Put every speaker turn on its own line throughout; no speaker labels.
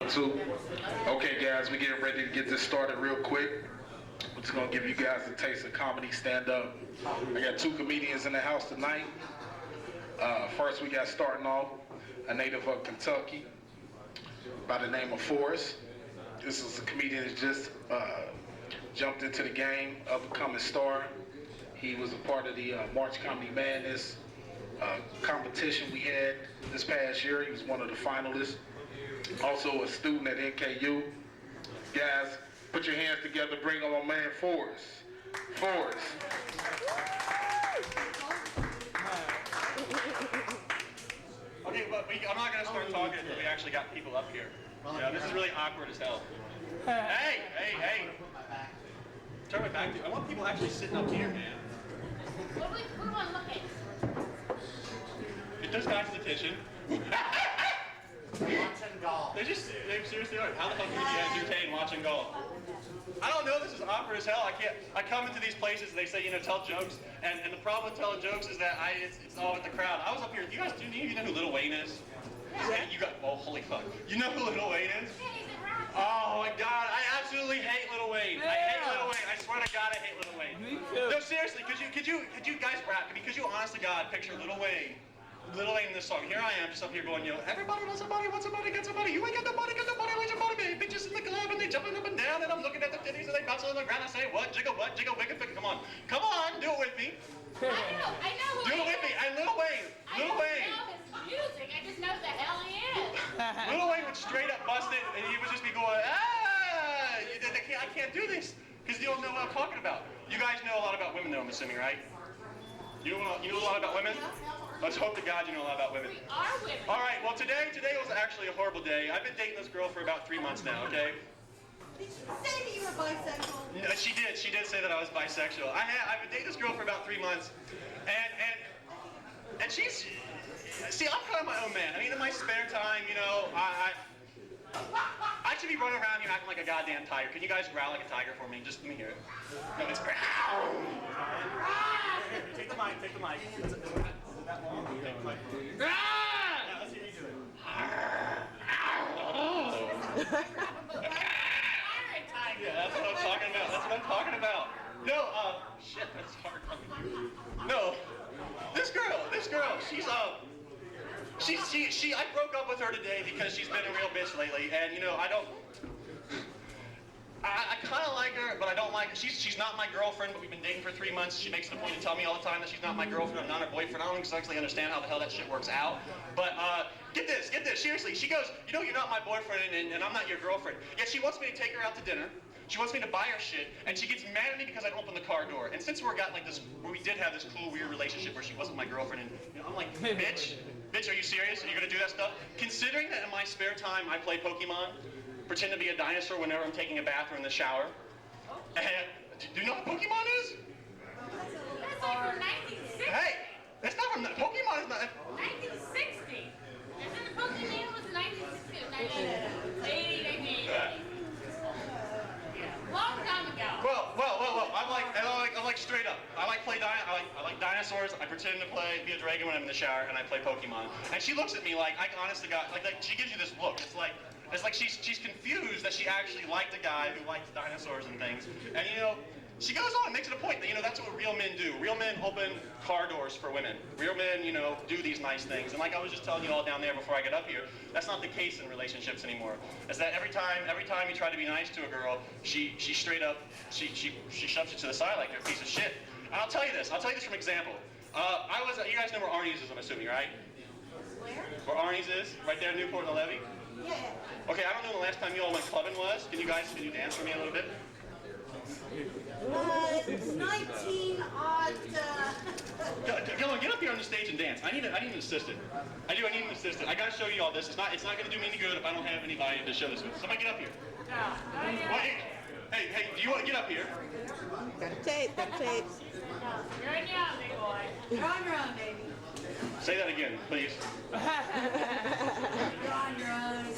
Two. Okay, guys, we're getting ready to get this started real quick. We're just gonna give you guys a taste of comedy stand-up. I got two comedians in the house tonight. First, we got starting off a native of Kentucky by the name of Forrest. This is a comedian that just jumped into the game, up-and-coming star. He was a part of the March Comedy Madness competition we had this past year. He was one of the finalists. Also a student at NKU. Guys, put your hands together, bring on my man Forrest. Forrest.
Okay, but I'm not going to start talking until we actually got people up here. Yeah, this is really awkward as hell. Hey! Turn my back to you. I want people actually sitting up here, man.
What do we want to look at?
Get those guys' attention.
Watching golf.
They seriously are. How the fuck can you be entertained watching golf? I don't know, this is awkward as hell. I come into these places and they say, tell jokes, and the problem with telling jokes is that it's all with the crowd. I was up here, you guys, do you know who Lil Wayne is? Yeah. You got, oh, holy fuck. You know who Lil Wayne is? Oh my god, I absolutely hate Lil Wayne. I hate Lil Wayne. I swear to god I hate Lil Wayne. No, seriously, could you guys rap me? Could you honest to god picture Lil Wayne in this song? Here I am, just up here going, everybody wants somebody, get somebody. You ain't got nobody, want somebody, baby. Bitches in the club and they jumping up and down and I'm looking at the titties and they bouncing on the ground. I say, what, jiggle, wiggle, come on, do it with me.
I know.
Do it with me. Lil Wayne.
I don't know his music. I just know the hell he is.
Lil Wayne would straight up bust it, and he would just be going, I can't do this, because you don't know what I'm talking about. You guys know a lot about women, though, I'm assuming, right? You know a lot about women? Let's hope to God you know a lot about women.
We are women.
All right. Well, today was actually a horrible day. I've been dating this girl for about 3 months now. Okay.
Did you say that you were bisexual?
No, she did. She did say that I was bisexual. I've been dating this girl for about 3 months, and she's. See, I'm kind of my own man. I mean, in my spare time, I should be running around here acting like a goddamn tiger. Can you guys growl like a tiger for me? Just let me hear it. No, it's growl. Take the mic. Is it that long? Take the mic. Yeah, let's hear you do it. Yeah, that's what I'm talking about. No, shit, that's hard. No, this girl, I broke up with her today because she's been a real bitch lately, and I kind of like her, but I don't like her. She's not my girlfriend, but we've been dating for 3 months. She makes it a point to tell me all the time that she's not my girlfriend, I'm not her boyfriend. I don't exactly understand how the hell that shit works out. But get this, seriously. She goes, you're not my boyfriend, and I'm not your girlfriend. Yet she wants me to take her out to dinner. She wants me to buy her shit, and she gets mad at me because I don't open the car door. And since we did have this cool, weird relationship where she wasn't my girlfriend, and I'm like, bitch, are you serious? Are you gonna do that stuff? Considering that in my spare time I play Pokemon, pretend to be a dinosaur whenever I'm taking a bath or in the shower. And do you know what Pokemon is?
That's like from 1960.
Hey, that's not from Pokemon is not.
1960. Isn't the Pokemon was 1960 or 1980? Long time ago.
Well. I'm like straight up. I like dinosaurs. I pretend to be a dragon when I'm in the shower, and I play Pokemon. And she looks at me like, I honestly got like she gives you this look. It's like she's confused that she actually liked a guy who likes dinosaurs and things. And she goes on and makes it a point that that's what real men do. Real men open car doors for women. Real men, do these nice things. And like I was just telling you all down there before I got up here, that's not the case in relationships anymore. Is that every time you try to be nice to a girl, she straight up she shoves you to the side like you're a piece of shit. And I'll tell you this from example. You guys know where Arnie's is, I'm assuming, right?
Where?
Where Arnie's is, right there in Newport and the Levee.
Yeah.
Okay, I don't know when the last time you all went clubbing was. Can you dance for me a little bit?
19 odd.
Come on, get up here on the stage and dance. I need an assistant. I need an assistant. I gotta show you all this. It's not gonna do me any good if I don't have anybody to show this with. Somebody get up here. Hey, do you want to get up here?
Got a tape.
You're in your big boy.
You're on your own, baby.
Say that again, please.
You're on your own, baby.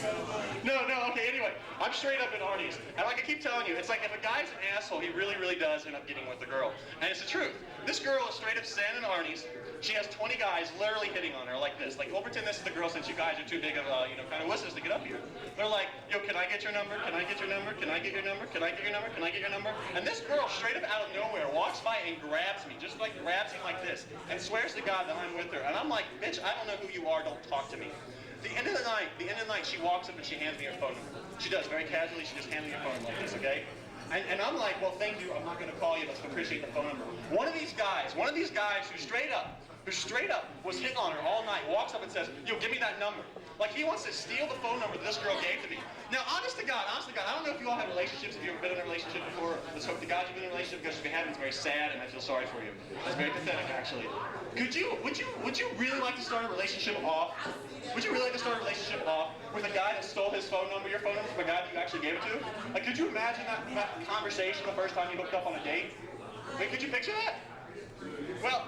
No, okay, anyway. I'm straight up in Arnie's. And like I keep telling you, it's like if a guy's an asshole, he really, really does end up getting with the girl. And it's the truth. This girl is straight up standing in Arnie's. She has 20 guys literally hitting on her like this. Like, we'll pretend this is the girl since you guys are too big of, kind of wusses to get up here. They're like, yo, can I get your number? Can I get your number? Can I get your number? Can I get your number? Can I get your number? And this girl straight up out of nowhere walks by and grabs me, just like grabs me like this, and swears to God that I'm with her. And I'm like, bitch, I don't know who you are, don't talk to me. The end of the night, she walks up and she hands me her phone number. She does, very casually, she just hands me her phone number like this, okay? And I'm like, well, thank you, I'm not gonna call you, but I appreciate the phone number. One of these guys who straight up was hitting on her all night, walks up and says, yo, give me that number. Like, he wants to steal the phone number that this girl gave to me. Now, honest to God, I don't know if you all have relationships, if you've ever been in a relationship before. Let's hope to God you've been in a relationship, because if you haven't, it's very sad, and I feel sorry for you. It's very pathetic, actually. Would you really like to start a relationship off? Would you really like to start a relationship off with a guy that stole his phone number, your phone number, from a guy that you actually gave it to? Like, could you imagine that conversation the first time you hooked up on a date? Like, could you picture that? Well,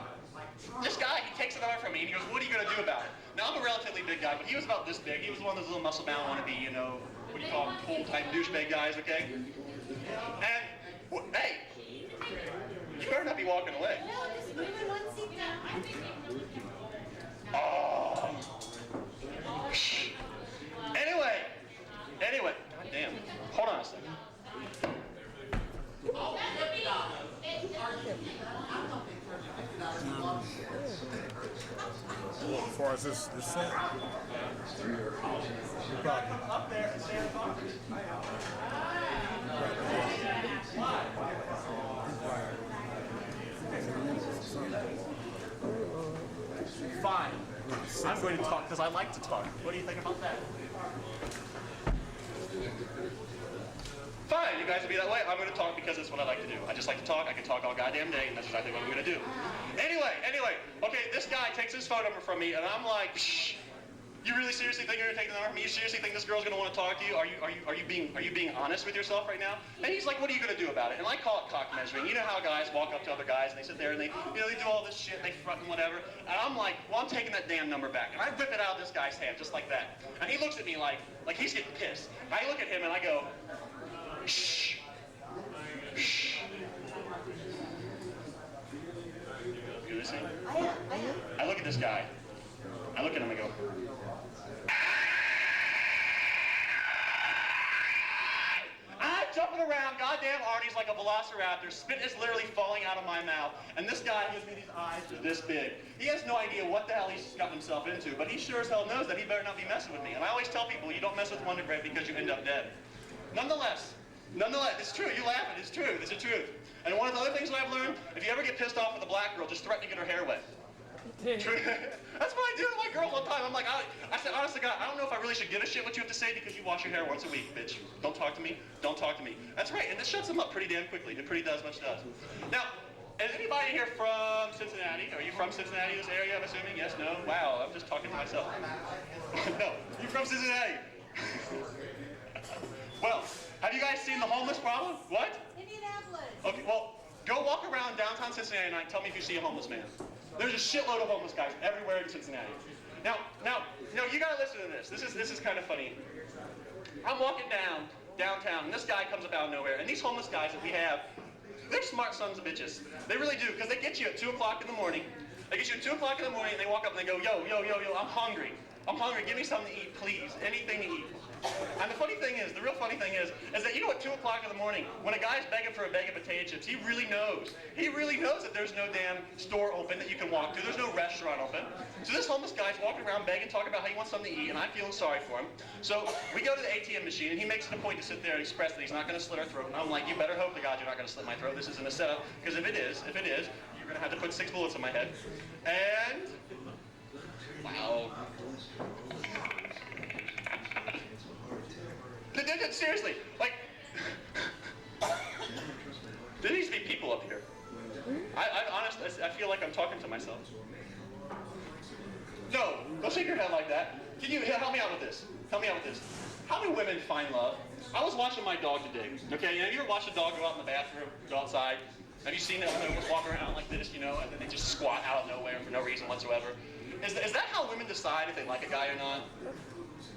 this guy, he takes it over from me, and he goes, what are you going to do about it? Now, I'm a relatively big guy, but he was about this big. He was one of those little muscle-bound wannabe, what do you call them, cool-type douchebag guys, okay? And, hey, you better not be walking away.
No, just moving one seat down.
Oh. Anyway, goddamn. Hold on a second.
As far as this set,
Up there and stay in the conference. Fine. I'm going to talk because I like to talk. What do you think about that? Fine, you guys will be that way. I'm going to talk because it's what I like to do. I just like to talk. I can talk all goddamn day, and that's exactly what I'm going to do. Anyway. Okay, this guy takes his phone number from me, and I'm like, shh. You really seriously think you're going to take the number from me? You seriously think this girl's going to want to talk to you? Are you being honest with yourself right now? And he's like, what are you going to do about it? And I call it cock measuring. You know how guys walk up to other guys and they sit there and they do all this shit, they front and whatever. And I'm like, well, I'm taking that damn number back. And I whip it out of this guy's hand just like that. And he looks at me like he's getting pissed. I look at him and I go, shh. Shh. You listening? I look at this guy. I look at him and I go, I'm jumping around, goddamn Arnie's like a velociraptor. Spit is literally falling out of my mouth. And this guy gives me these eyes that are this big. He has no idea what the hell he's gotten himself into, but he sure as hell knows that he better not be messing with me. And I always tell people, you don't mess with Wonder Bread because you end up dead. Nonetheless, it's true. You laugh, it's true. It's the truth. And one of the other things that I've learned, if you ever get pissed off with a black girl, just threaten to get her hair wet. That's what I do to my girls all the time. I'm like, I said, honest to God, I don't know if I really should give a shit what you have to say because you wash your hair once a week, bitch. Don't talk to me. Don't talk to me. That's right, and this shuts them up pretty damn quickly. It pretty does much does. Now, is anybody here from Cincinnati? Are you from Cincinnati, this area, I'm assuming? Yes, no? Wow, I'm just talking to myself. No, you're from Cincinnati. Well, have you guys seen the homeless problem? What?
Indianapolis.
Okay, well, go walk around downtown Cincinnati tonight and tell me if you see a homeless man. There's a shitload of homeless guys everywhere in Cincinnati. Now, you gotta listen to this. This is kind of funny. I'm walking downtown, and this guy comes up out of nowhere, and these homeless guys that we have, they're smart sons of bitches. They really do, because they get you at 2 o'clock in the morning. They get you at 2 o'clock in the morning, and they walk up and they go, yo, I'm hungry. I'm hungry, give me something to eat, please. Anything to eat. And the real funny thing is that you know at 2 o'clock in the morning, when a guy's begging for a bag of potato chips, he really knows that there's no damn store open that you can walk to. There's no restaurant open. So this homeless guy's walking around begging, talking about how he wants something to eat, and I'm feeling sorry for him. So we go to the ATM machine, and he makes it a point to sit there and express that he's not going to slit our throat. And I'm like, you better hope to God you're not going to slit my throat. This isn't a setup, because if it is, you're going to have to put 6 bullets in my head. And, wow. Seriously, like, there needs to be people up here. I feel like I'm talking to myself. No, don't shake your head like that. Can you help me out with this? Help me out with this. How do women find love? I was watching my dog today. Okay, have you ever watched a dog go out in the bathroom, go outside? Have you seen that women just walk around like this, and then they just squat out of nowhere for no reason whatsoever? Is that how women decide if they like a guy or not?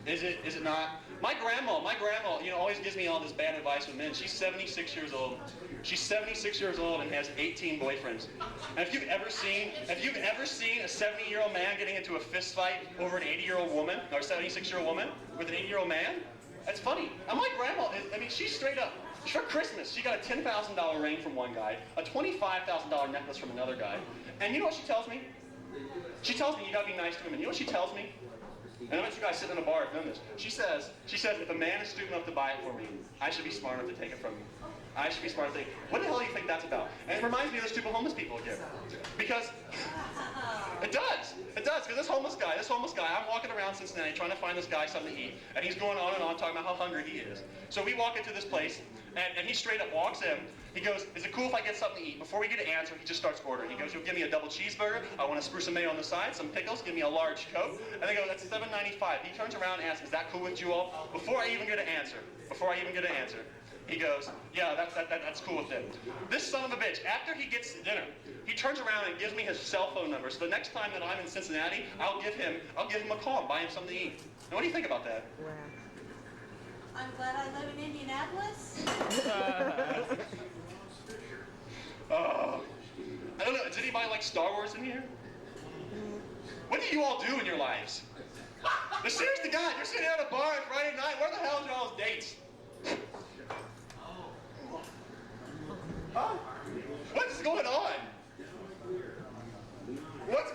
Is it not? My grandma, always gives me all this bad advice with men. She's 76 years old. She's 76 years old and has 18 boyfriends. And if you've ever seen a 70-year-old man getting into a fist fight over an 80-year-old woman, or a 76-year-old woman with an 80-year-old man, that's funny. And my grandma, she's straight up. For Christmas, she got a $10,000 ring from one guy, a $25,000 necklace from another guy. And you know what she tells me? She tells me you gotta be nice to women. You know what she tells me? And I bet you guys sitting in a bar have done this. She says, if a man is stupid enough to buy it for me, I should be smart enough to take it from him. I should be smart enough to take it. What the hell do you think that's about? And it reminds me of those stupid homeless people again. Because it does, because this homeless guy, I'm walking around Cincinnati trying to find this guy something to eat, and he's going on and on talking about how hungry he is. So we walk into this place, and he straight up walks in. He goes, is it cool if I get something to eat? Before we get an answer, he just starts ordering. He goes, you'll give me a double cheeseburger. I want to spruce some mayo on the side, some pickles, give me a large Coke. And they go, that's $7.95. He turns around and asks, is that cool with you all? Before I even get an answer, he goes, yeah, that's cool with them. This son of a bitch, after he gets dinner, he turns around and gives me his cell phone number. So the next time that I'm in Cincinnati, I'll give him a call and buy him something to eat. Now, what do you think about that?
Wow. I'm glad I live in Indianapolis.
I don't know, does anybody like Star Wars in here? What do you all do in your lives? But seriously, God, you're sitting at a bar on Friday night, where the hell are y'all's dates? What's going on? What's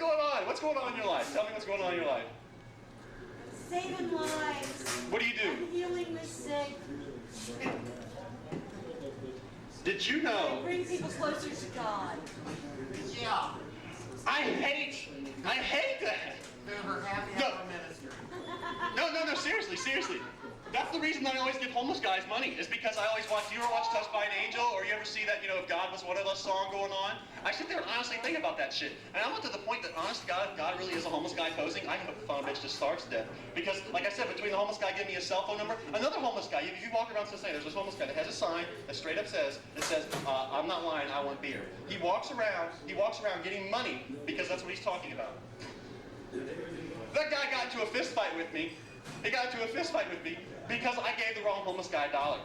going on in your life? Tell me what's going on in your life.
Saving lives.
What do you do?
Healing the sick.
Did you know?
Bring people closer to God.
Yeah. I hate that.
Never happy hour ministry.
No, seriously. That's the reason I always give homeless guys money, is because I always watch, you ever watch Touched by an Angel, or you ever see that, if God was one of us song going on? I sit there and honestly think about that shit. And I'm to the point that, honest God, if God really is a homeless guy posing, I hope the phone bitch just starves to death. Because, like I said, between the homeless guy giving me his cell phone number, another homeless guy, if you walk around Cincinnati, there's this homeless guy that has a sign that straight up says, I'm not lying, I want beer. He walks around getting money, because that's what he's talking about. That guy got into a fist fight with me. Because I gave the wrong homeless guy $1.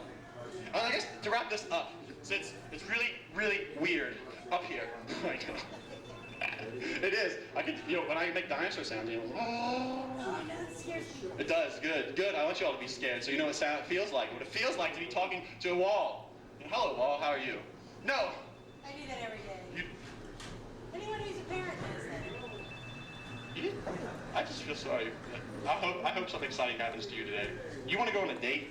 And I guess to wrap this up, since it's really, really weird up here. It is. I could, when I make dinosaur sounds,
Oh, that scares me.
It does. Good. I want you all to be scared, so you know what it feels like. What it feels like to be talking to a wall. Hello, wall. How are you? No.
I do that every day. Anyone who's a parent knows that.
I just feel sorry. I hope something exciting happens to you today. You want to go on a date?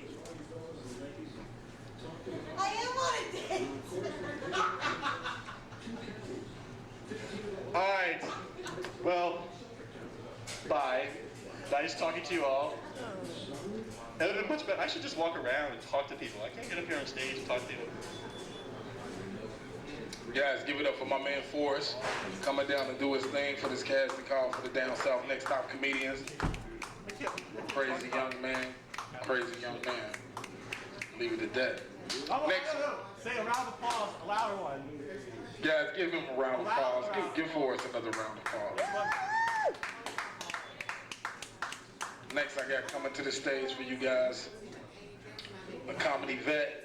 I am on a date.
All right. Well, bye. Nice talking to you all. That would have been much better. I should just walk around and talk to people. I can't get up here on stage and talk to people.
Guys, give it up for my man Forrest, coming down to do his thing for this casting call for the Down South Next Top Comedians. Crazy young man. Leave it at that. Next.
Say a round of applause, a louder one.
Guys, give him a round of applause. Give Forrest another round of applause. Next, I got coming to the stage for you guys, a comedy vet.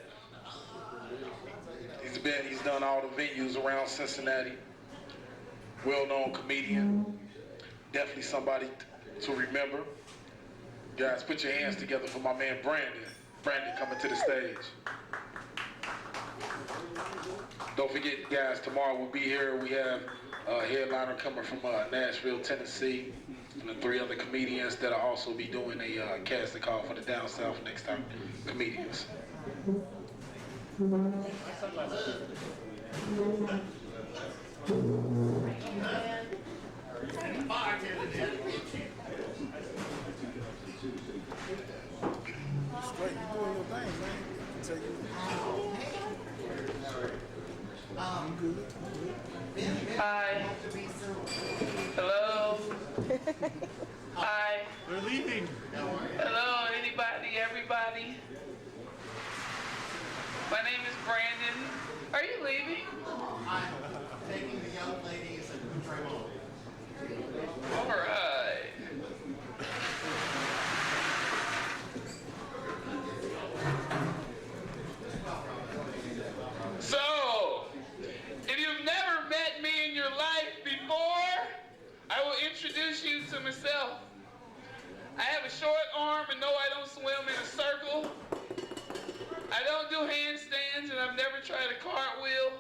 He's done all the venues around Cincinnati. Well-known comedian. Definitely somebody to remember. Guys, put your hands together for my man Brandon. Brandon coming to the stage. Don't forget, guys, tomorrow we'll be here. We have a headliner coming from Nashville, Tennessee, and the 3 other comedians that'll also be doing a casting call for the Down South Next Time Comedians.
Straight, you doing your thing, man. I tell you.
Hi. Hello. Hi.
We're leaving.
Hello, anybody, everybody. My name is Brandon. Are you leaving?
I'm taking the young ladies and Tremolo.
All right. don't do handstands, and I've never tried a cartwheel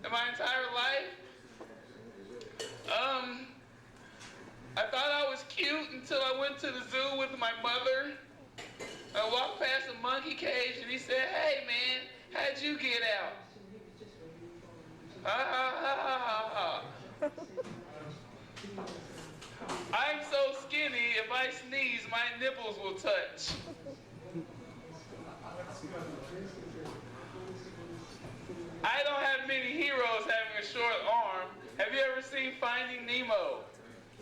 in my entire life. I thought I was cute until I went to the zoo with my mother. I walked past a monkey cage, and he said, "Hey, man, how'd you get out?" Ha ha ha ha ha. I'm so skinny, if I sneeze, my nipples will touch. I don't have many heroes having a short arm. Have you ever seen Finding Nemo?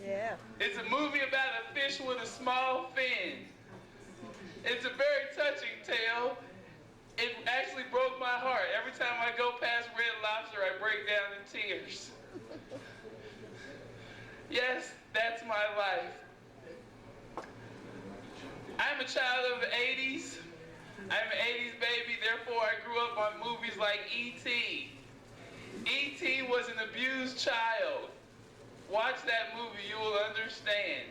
Yeah.
It's a movie about a fish with a small fin. It's a very touching tale. It actually broke my heart. Every time I go past Red Lobster, I break down in tears. Yes, that's my life. I'm a child of the 80s. I'm an 80s baby, therefore I grew up on movies like E.T. E.T. was an abused child. Watch that movie, you will understand.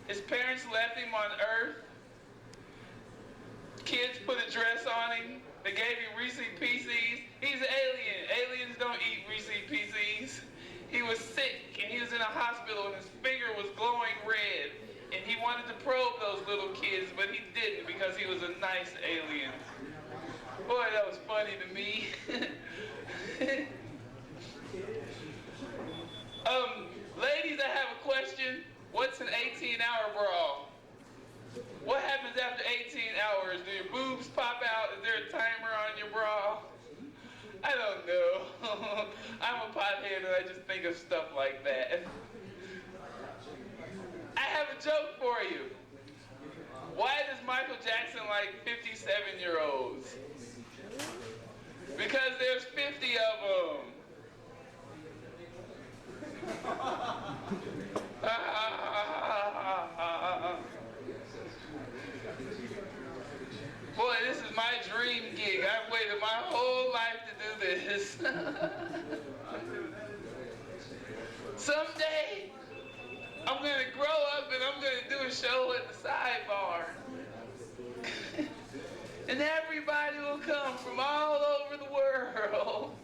His parents left him on Earth. Kids put a dress on him. They gave him Reese's Pieces. He's an alien. Aliens don't eat Reese's Pieces. He was sick and he was in a hospital and his finger was glowing red. And he wanted to probe those little kids, but he didn't because he was a nice alien. Boy, that was funny to me. Ladies, I have a question. What's an 18-hour bra? What happens after 18 hours? Do your boobs pop out? Is there a timer on your bra? I don't know. I'm a pothead and I just think of stuff like that. I have a joke for you. Why does Michael Jackson like 57-year-olds? Because there's 50 of them. Boy, this is my dream gig. I've waited my whole life to do this. Someday, I'm going to grow up and I'm going to do a show at the Sidebar. And everybody will come from all over the world.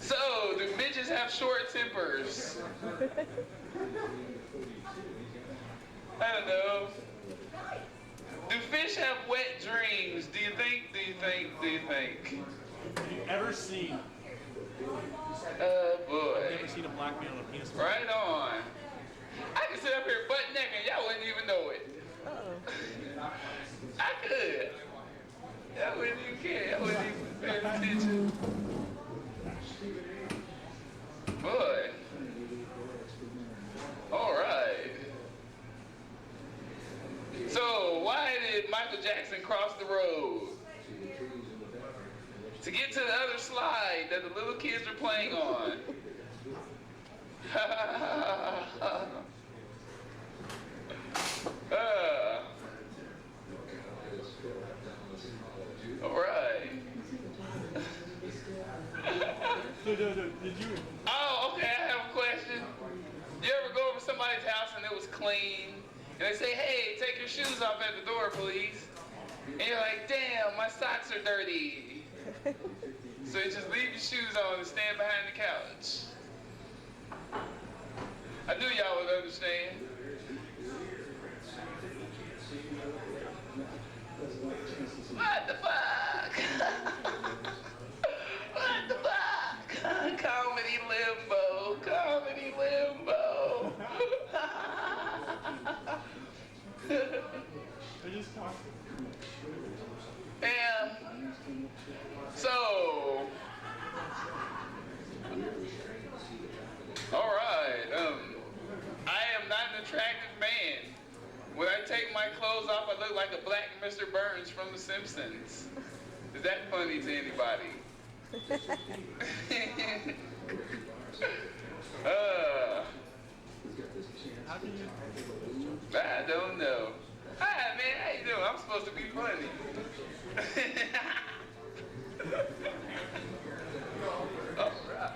So, do midgets have short tempers? I don't know. Do fish have wet dreams? Do you think?
Have you ever seen?
Oh boy.
Never seen a black man with a penis?
Right on. I could sit up here butt naked, y'all wouldn't even know it. I could. Y'all wouldn't even care. Y'all wouldn't even pay attention. Boy. All right. So, why did Michael Jackson cross the road? To get to the other slide that the little kids are playing on. All right.
Did you?
Oh, okay, I have a question. You ever go over somebody's house and it was clean? And they say, hey, take your shoes off at the door, please. And you're like, damn, my socks are dirty. So you just leave your shoes on and stand behind the couch. I knew y'all would understand. What the fuck? What the fuck? Comedy limbo, comedy limbo.
I just talked.
Yeah. So, all right. I am not an attractive man. When I take my clothes off, I look like a black Mr. Burns from The Simpsons. Is that funny to anybody?
How can you?
I don't know. Hi, man. How you doing? I'm supposed to be funny. All right.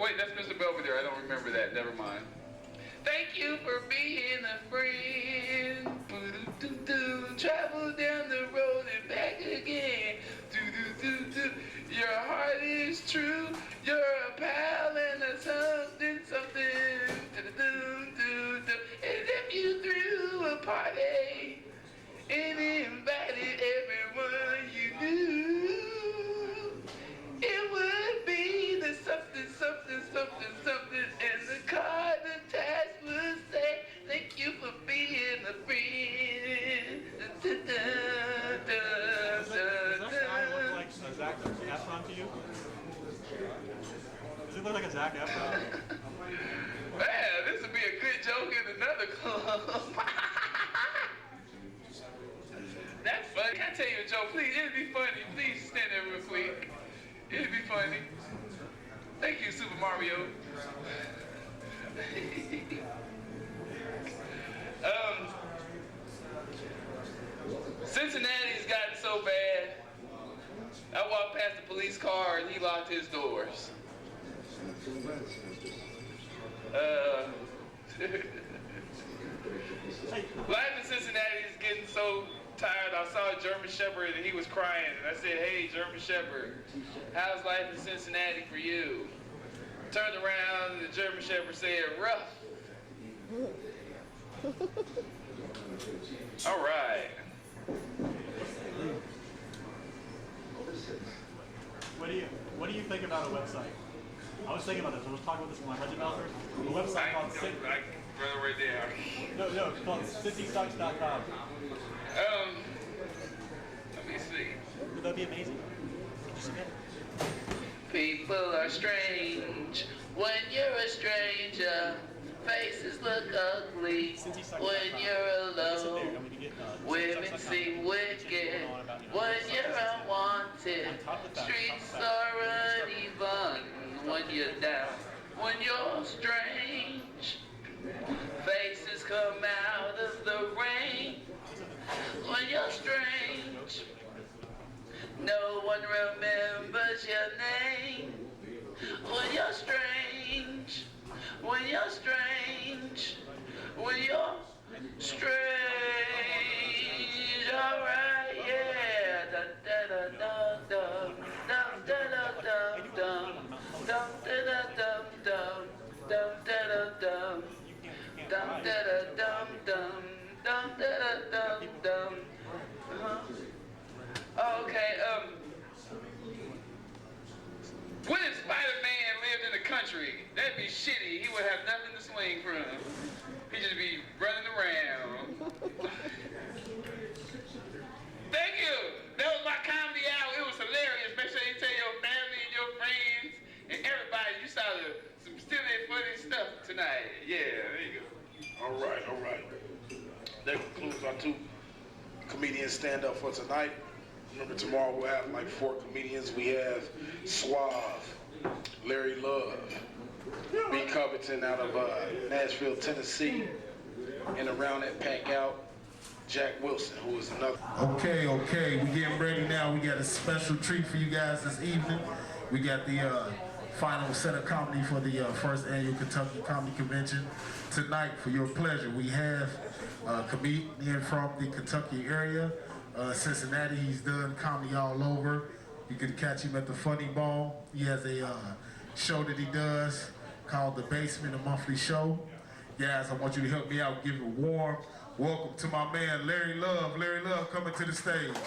wait, that's Mr. Belvedere. I don't remember that. Never mind. Thank you for being a friend. Travel down the road and back again. Your heart is true. You're a pal and a something. And if you threw a party and invited everyone you knew, it would be the something, and the card attached would say, thank you for being a friend.
Does that guy look like a Zac Efron to you? Does he look like a Zac Efron?
Man, this would be a good joke in another club. That's funny. Can I tell you a joke? Please, it'd be funny. Please stand there real quick. It'd be funny. Thank you, Super Mario. Cincinnati's gotten so bad. I walked past the police car and he locked his doors. Life in Cincinnati is getting so tired. I saw a German Shepherd and he was crying. And I said, hey, German Shepherd, how's life in Cincinnati for you? Turned around and the German Shepherd said, rough. All right.
What do you think about a website? I was thinking about this. I was talking about this with my developers. A website called
I run right there.
No, it's called citysucks.com.
Let me see.
Would that be amazing? Could you submit?
People are strange when you're a stranger. Faces look ugly when you're alone. Women seem wicked when you're unwanted. Streets are uneven when you're down. When you're strange, faces come out of the rain. When you're strange, no one remembers your name. When you're strange, when you're strange, when you're strange, alright, yeah. Da da da da dum da da dum dum dum da da dum dum dum da da dum dum da da dum dum dum da da dum dum. Okay, what if Spider-Man lived in the country? That'd be shitty. He would have nothing to swing from. He'd just be running around. Thank you. That was my comedy hour. It was hilarious. Make sure you tell your family and your friends and everybody you saw some silly, funny stuff tonight. Yeah, there you go.
All right. That concludes our 2 comedians stand-up for tonight. Remember, tomorrow we'll have like 4 comedians. We have Suave, Larry Love, B. Covington out of Nashville, Tennessee, and around that pack out, Jack Wilson, who is another.
Okay, we getting ready now. We got a special treat for you guys this evening. We got the final set of comedy for the first annual Kentucky Comedy Convention. Tonight, for your pleasure, we have a comedian from the Kentucky area, Cincinnati. He's done comedy all over. You can catch him at the Funny Ball. He has a show that he does called The Basement, a monthly show. Guys, I want you to help me out. Give a warm welcome to my man, Larry Love. Larry Love coming to the stage.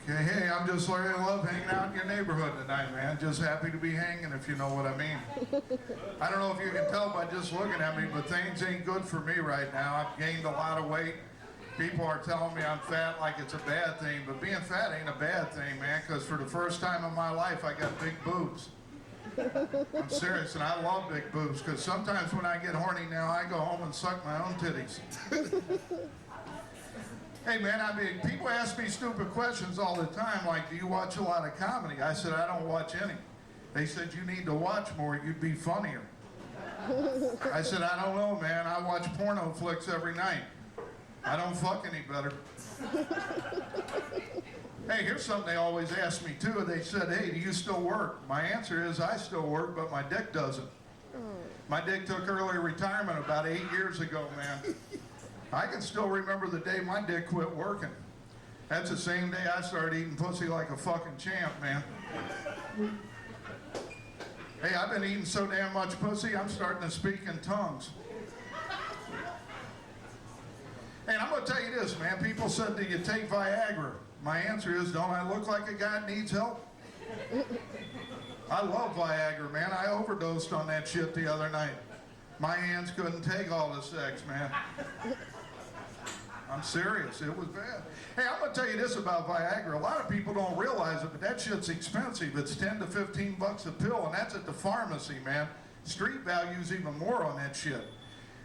Okay, hey, I'm just Larry Love hanging out in your neighborhood tonight, man. Just happy to be hanging, if you know what I mean. I don't know if you can tell by just looking at me, but things ain't good for me right now. I've gained a lot of weight. People are telling me I'm fat like it's a bad thing, but being fat ain't a bad thing, man, because for the first time in my life, I got big boobs. I'm serious, and I love big boobs, because sometimes when I get horny now, I go home and suck my own titties. Hey man, I mean, people ask me stupid questions all the time, like, do you watch a lot of comedy? I said, I don't watch any. They said, you need to watch more, you'd be funnier. I said, I don't know, man. I watch porno flicks every night. I don't fuck any better. Hey, here's something they always ask me too. They said, hey, do you still work? My answer is, I still work, but my dick doesn't. My dick took early retirement about 8 years ago, man. I can still remember the day my dick quit working. That's the same day I started eating pussy like a fucking champ, man. Hey, I've been eating so damn much pussy, I'm starting to speak in tongues. And I'm gonna tell you this, man. People said, do you take Viagra? My answer is, don't I look like a guy that needs help? I love Viagra, man. I overdosed on that shit the other night. My hands couldn't take all the sex, man. I'm serious, it was bad. Hey, I'm gonna tell you this about Viagra. A lot of people don't realize it, but that shit's expensive. It's 10 to 15 bucks a pill, and that's at the pharmacy, man. Street value's even more on that shit.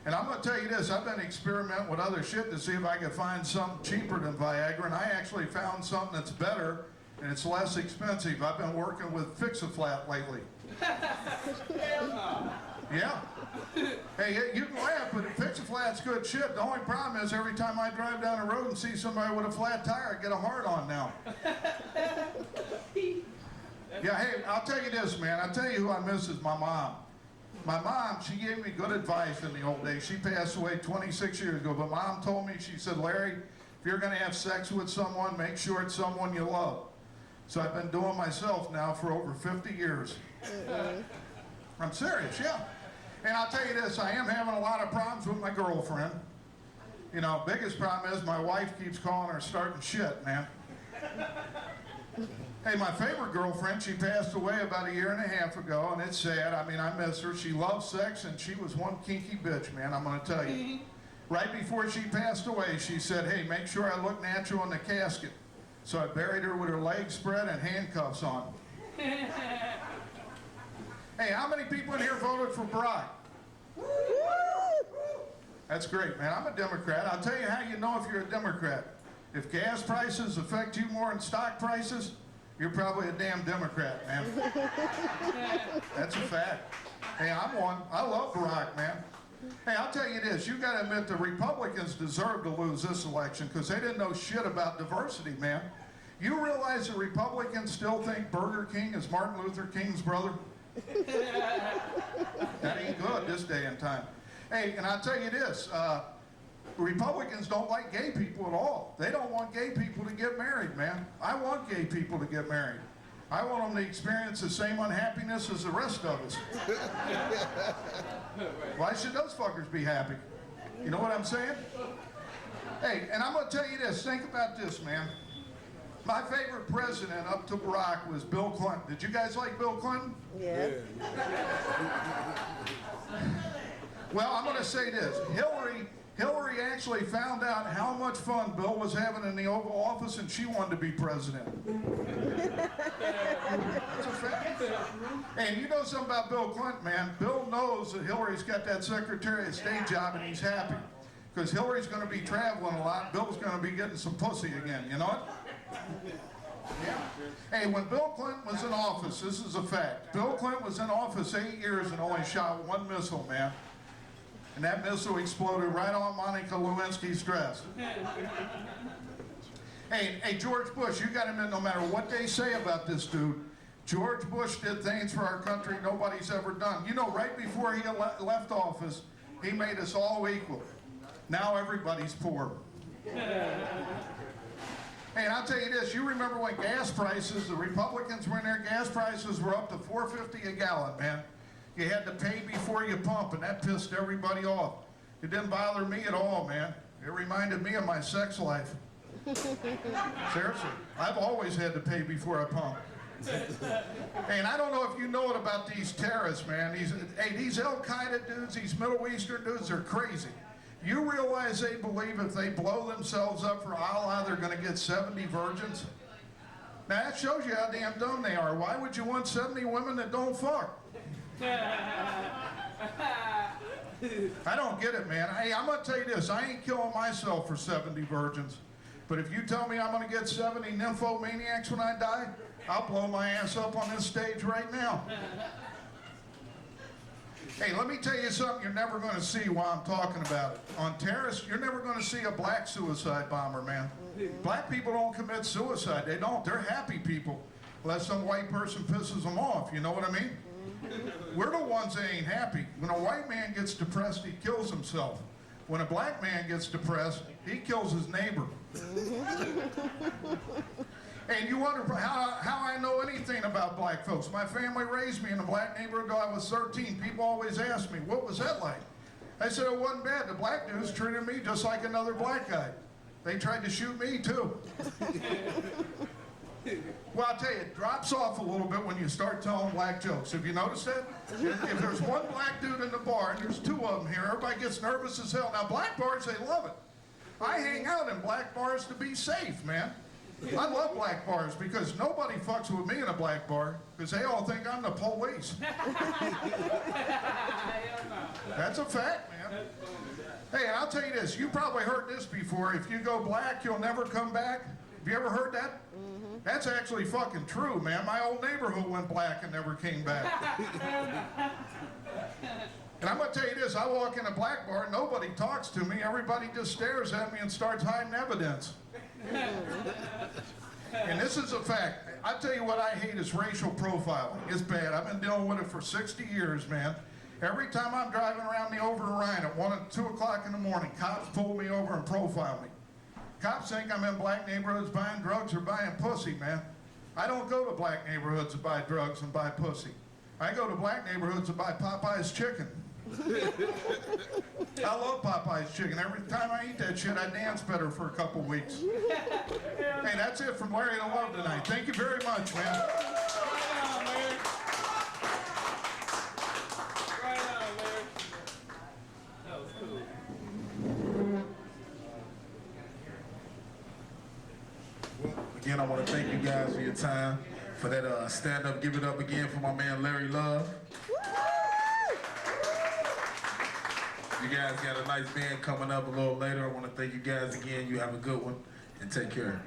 And I'm gonna tell you this, I've been experimenting with other shit to see if I could find something cheaper than Viagra, and I actually found something that's better, and it's less expensive. I've been working with Fix-A-Flat lately. Yeah. Hey, you can laugh, but Fix-A-Flat's good shit. The only problem is every time I drive down the road and see somebody with a flat tire, I get a hard on now. Yeah, hey, I'll tell you this, man. I'll tell you who I miss is my mom. My mom, she gave me good advice in the old days. She passed away 26 years ago, but Mom told me, she said, Larry, if you're gonna have sex with someone, make sure it's someone you love. So I've been doing myself now for over 50 years. I'm serious, yeah. And I'll tell you this, I am having a lot of problems with my girlfriend. You know, biggest problem is my wife keeps calling her starting shit, man. Hey, my favorite girlfriend, she passed away about 1.5 years ago, and it's sad. I mean, I miss her. She loves sex, and she was one kinky bitch, man, I'm gonna tell you. Right before she passed away, she said, hey, make sure I look natural in the casket. So I buried her with her legs spread and handcuffs on. Hey, how many people in here voted for Barack? That's great, man. I'm a Democrat. I'll tell you how you know if you're a Democrat. If gas prices affect you more than stock prices, you're probably a damn Democrat, man. That's a fact. Hey, I'm one. I love Barack, man. Hey, I'll tell you this. You got to admit the Republicans deserve to lose this election because they didn't know shit about diversity, man. You realize the Republicans still think Burger King is Martin Luther King's brother? That ain't good this day and time. Hey, and I'll tell you this. Republicans don't like gay people at all. They don't want gay people to get married, man. I want gay people to get married. I want them to experience the same unhappiness as the rest of us. Why should those fuckers be happy? You know what I'm saying? Hey, and I'm gonna tell you this, think about this, man. My favorite president up to Barack was Bill Clinton. Did you guys like Bill Clinton?
Yeah.
Well, I'm gonna say this, Hillary actually found out how much fun Bill was having in the Oval Office, and she wanted to be president. That's a fact. And you know something about Bill Clinton, man? Bill knows that Hillary's got that Secretary of State job, and he's happy. Because Hillary's going to be traveling a lot, Bill's going to be getting some pussy again, you know what? Yeah. Hey, when Bill Clinton was in office, this is a fact. Bill Clinton was in office 8 years and only shot one missile, man. And that missile exploded right on Monica Lewinsky's dress. Hey, George Bush, you got to admit, no matter what they say about this dude, George Bush did things for our country nobody's ever done. You know, right before he left office, he made us all equal. Now everybody's poor. Hey, and I'll tell you this, you remember when gas prices, the Republicans were in there, gas prices were up to $4.50 a gallon, man. You had to pay before you pump, and that pissed everybody off. It didn't bother me at all, man. It reminded me of my sex life. Seriously, I've always had to pay before I pump. And I don't know if you know it about these terrorists, man. These Al-Qaeda dudes, these Middle Eastern dudes, they're crazy. You realize they believe if they blow themselves up for Allah, they're going to get 70 virgins? Now that shows you how damn dumb they are. Why would you want 70 women that don't fuck? I don't get it, man. Hey, I'm going to tell you this. I ain't killing myself for 70 virgins. But if you tell me I'm gonna get 70 nymphomaniacs when I die, I'll blow my ass up on this stage right now. Hey, let me tell you something you're never gonna see while I'm talking about it. On terrorists, you're never gonna see a black suicide bomber, man. Black people don't commit suicide, they don't. They're happy people, unless some white person pisses them off, you know what I mean? We're the ones that ain't happy. When a white man gets depressed, he kills himself. When a black man gets depressed, he kills his neighbor. And you wonder how I know anything about black folks. My family raised me in a black neighborhood until I was 13. People always ask me, what was that like? I said, it wasn't bad. The black dudes treated me just like another black guy. They tried to shoot me too. Well, I'll tell you, it drops off a little bit when you start telling black jokes. Have you noticed that? If there's one black dude in the bar, and there's two of them here, everybody gets nervous as hell. Now, black bars, they love it. I hang out in black bars to be safe, man. I love black bars because nobody fucks with me in a black bar because they all think I'm the police. That's a fact, man. Hey, I'll tell you this. You probably heard this before. If you go black, you'll never come back. Have you ever heard that? That's actually fucking true, man. My old neighborhood went black and never came back. And I'm going to tell you this. I walk in a black bar, nobody talks to me. Everybody just stares at me and starts hiding evidence. And this is a fact. I tell you what I hate is racial profiling. It's bad. I've been dealing with it for 60 years, man. Every time I'm driving around the Over Rhine at 1 and 2 o'clock in the morning, cops pull me over and profile me. Cops think I'm in black neighborhoods buying drugs or buying pussy, man. I don't go to black neighborhoods to buy drugs and buy pussy. I go to black neighborhoods to buy Popeye's chicken. I love Popeye's chicken. Every time I eat that shit, I dance better for a couple weeks. Hey, that's it from Larry to Love tonight. Thank you very much, man.
Right on, Larry. Right on, Larry. That was cool.
Again, I want to thank you guys for your time, for that stand up, give it up again for my man Larry Love. You guys got a nice band coming up a little later. I want to thank you guys again. You have a good one and take care.